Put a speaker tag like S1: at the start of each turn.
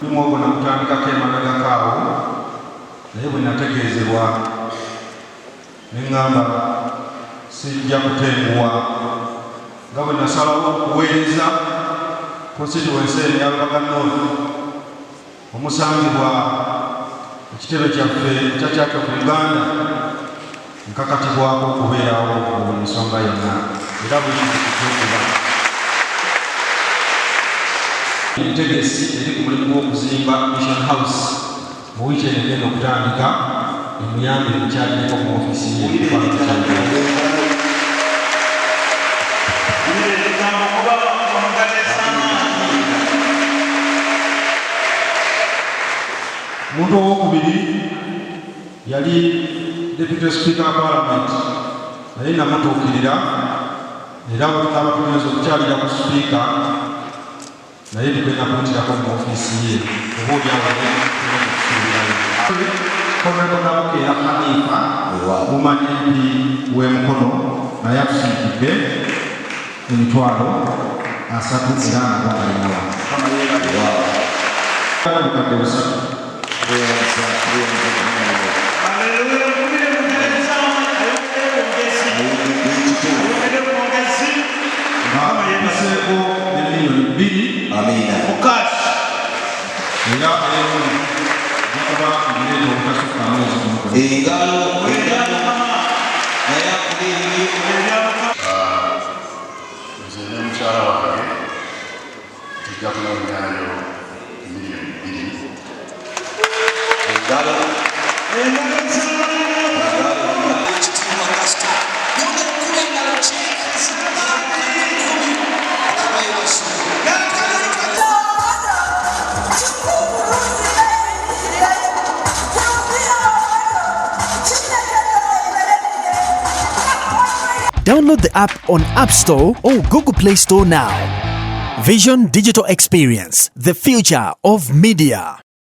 S1: Mwogo na kutandikako emabegakaawo naye bwe nategeezebwa ne ŋŋamba sijja kutenguwa nga bwe nasalawo okuweereza constituency ya Lubaga North omusangibwa ekitebe kyaffe ekyakyake ku Uganda nkakatibwako okubeerawo mu nsonga yonna era bwe kitukuba entegesi eri ku mulimu gw'okuzimba Mission House mu wiiki eno egenda okutandika emuyambe ekyaliko mu ofiisi ye omuntu owokubiri yali Deputy Speaker of Parliament naye namutuukirira era abatugenza okukyalira ku Speaker naye tugenda kumutirako mu ofiisi ye oba olyawokusuubirayo Honorable ya Hanifa mumanyi MP w'Emukono naye atusiikidde emitwalo 3 era nagwagalinawa bukadde 3 Amina. Mukash. Era kuba ngire obutasukka mwezi mukono. Engalo naye akubiri nze ne mukyala wange tujja kunoonyayo $2 million. Engalo
S2: Download the app on App Store or Google Play Store now. Vision Digital Experience, the future of media.